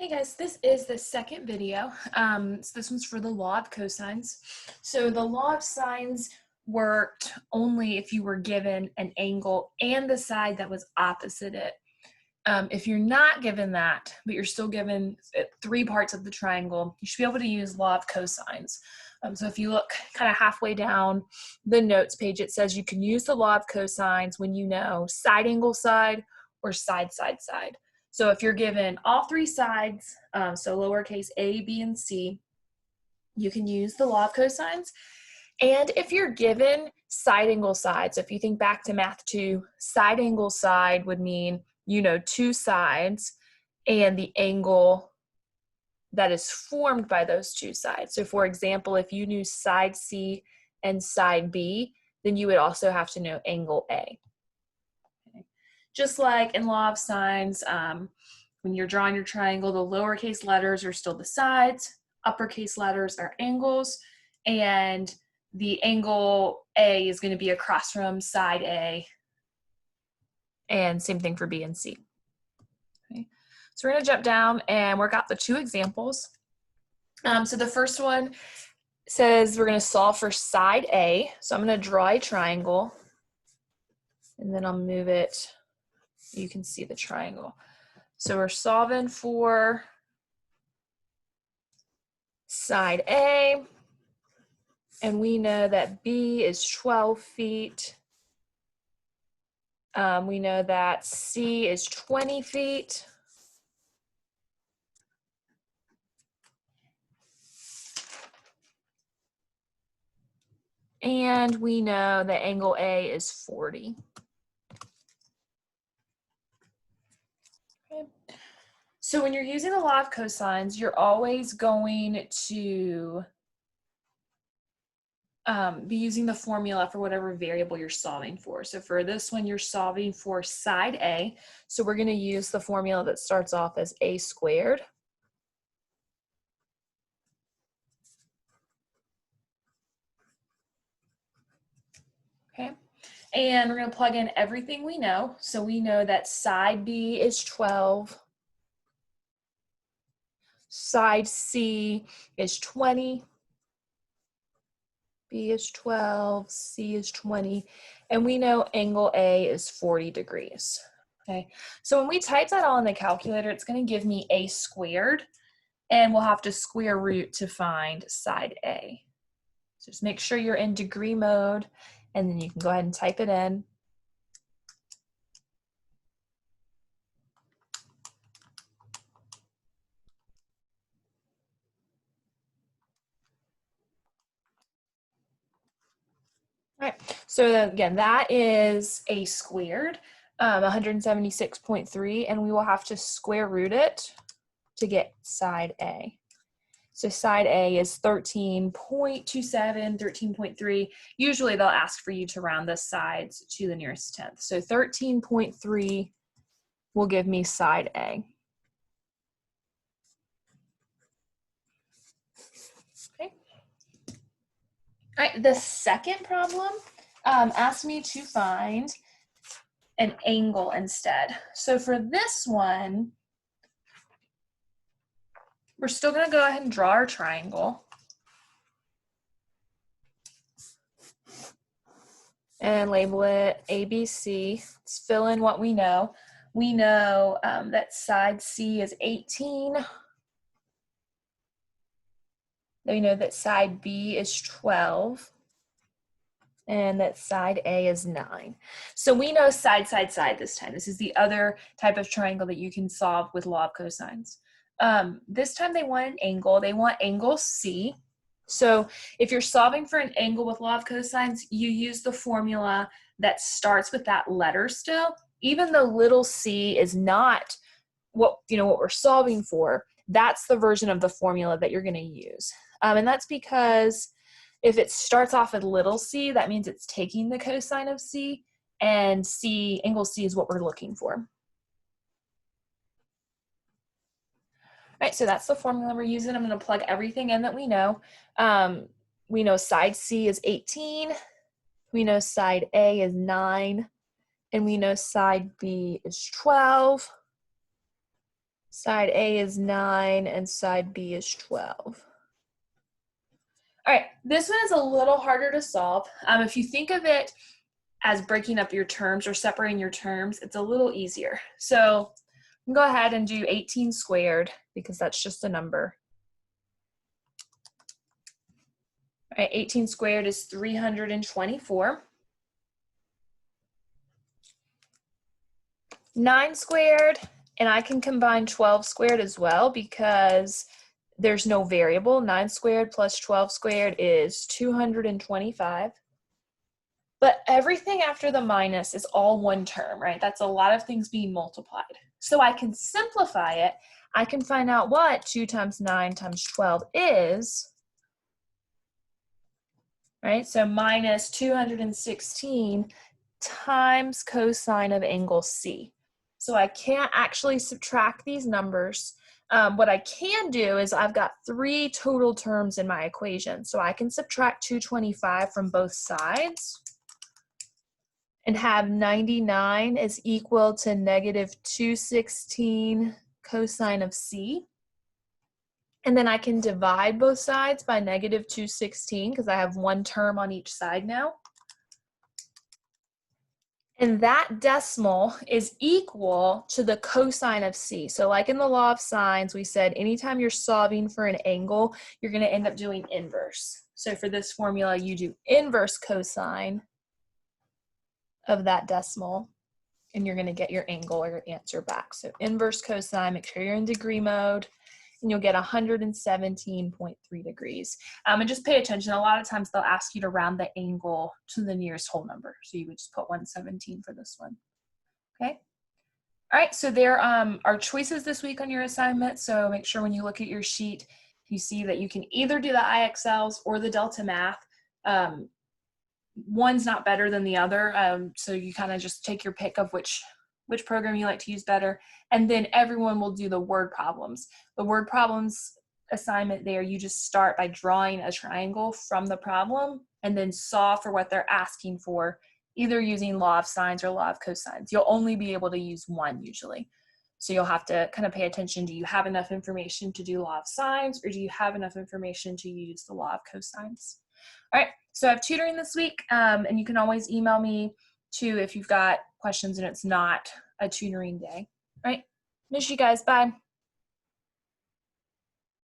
Hey guys, this is the second video. So this one's for the law of cosines. So the law of sines worked only if you were given an angle and the side that was opposite it. If you're not given that, but you're still given three parts of the triangle, you should be able to use law of cosines. So if you look kind of halfway down the notes page, it says you can use the law of cosines when you know side angle side or side side side. So if you're given all three sides, so lowercase a, b, and c, you can use the law of cosines. And if you're given side angle side, so if you think back to math 2, side angle side would mean you know two sides and the angle that is formed by those two sides. So for example, if you knew side C and side B, then you would also have to know angle A. Okay. Just like in law of sines, when you're drawing your triangle, the lowercase letters are still the sides, uppercase letters are angles, and the angle A is going to be across from side A, and same thing for B and C. Okay. So we're going to jump down and work out the two examples. So the first one says we're going to solve for side A. So I'm going to draw a triangle, and then I'll move it. You can see the triangle. So we're solving for side A, and we know that B is 12 feet. We know that C is 20 feet. And we know that angle A is 40. Okay. So when you're using the law of cosines, you're always going to be using the formula for whatever variable you're solving for. So for this one, you're solving for side A. So we're going to use the formula that starts off as a squared. Okay. And we're going to plug in everything we know. So we know that side B is 12. Side C is 20. B is 12, C is 20, and we know angle A is 40 degrees. Okay, so when we type that all in the calculator, it's going to give me a squared, and we'll have to square root to find side A. So just make sure you're in degree mode, and then you can go ahead and type it in. All right, so again, that is a squared, 176.3, and we will have to square root it to get side A. So side A is 13.27, 13.3. Usually they'll ask for you to round the sides to the nearest tenth. So 13.3 will give me side A. Okay. All right, the second problem asked me to find an angle instead. So for this one, we're still going to go ahead and draw our triangle. And label it ABC. Let's fill in what we know. We know that side C is 18. We know that side B is 12. And that side A is 9. So we know side, side, side this time. This is the other type of triangle that you can solve with law of cosines. This time they want an angle. They want angle C. So if you're solving for an angle with law of cosines, you use the formula that starts with that letter still. Even though little c is not what we're solving for, that's the version of the formula that you're going to use. And that's because if it starts off with little c, that means it's taking the cosine of c, and angle C is what we're looking for. All right, so that's the formula we're using. I'm going to plug everything in that we know. We know side C is 18. We know side A is 9. And we know side B is 12. Side A is 9 and side B is 12. All right, this one is a little harder to solve. If you think of it as breaking up your terms or separating your terms, it's a little easier. So go ahead and do 18 squared because that's just a number. All right, 18 squared is 324. 9 squared, and I can combine 12 squared as well because there's no variable. 9 squared plus 12 squared is 225. But everything after the minus is all one term, right? That's a lot of things being multiplied. So I can simplify it. I can find out what 2 times 9 times 12 is, right? So minus 216 times cosine of angle C. So I can't actually subtract these numbers. What I can do is I've got 3 total terms in my equation. So I can subtract 225 from both sides and have 99 is equal to negative 216 cosine of C. And then I can divide both sides by negative 216 because I have one term on each side now. And that decimal is equal to the cosine of C. So like in the law of sines, we said anytime you're solving for an angle, you're going to end up doing inverse. So for this formula, you do inverse cosine of that decimal, and you're going to get your angle or your answer back. So inverse cosine, make sure you're in degree mode, and you'll get 117.3 degrees. And just pay attention. A lot of times they'll ask you to round the angle to the nearest whole number. So you would just put 117 for this one. Okay. All right. So there are choices this week on your assignment. So make sure when you look at your sheet, you see that you can either do the IXLs or the Delta Math. One's not better than the other. So you kind of just take your pick of which program you like to use better. And then everyone will do the word problems. The word problems assignment there, you just start by drawing a triangle from the problem and then solve for what they're asking for, either using law of sines or law of cosines. You'll only be able to use one usually. So you'll have to kind of pay attention. Do you have enough information to do law of sines, or do you have enough information to use the law of cosines? All right, so I have tutoring this week, and you can always email me too if you've got questions and it's not a tutoring day. All right, miss you guys. Bye.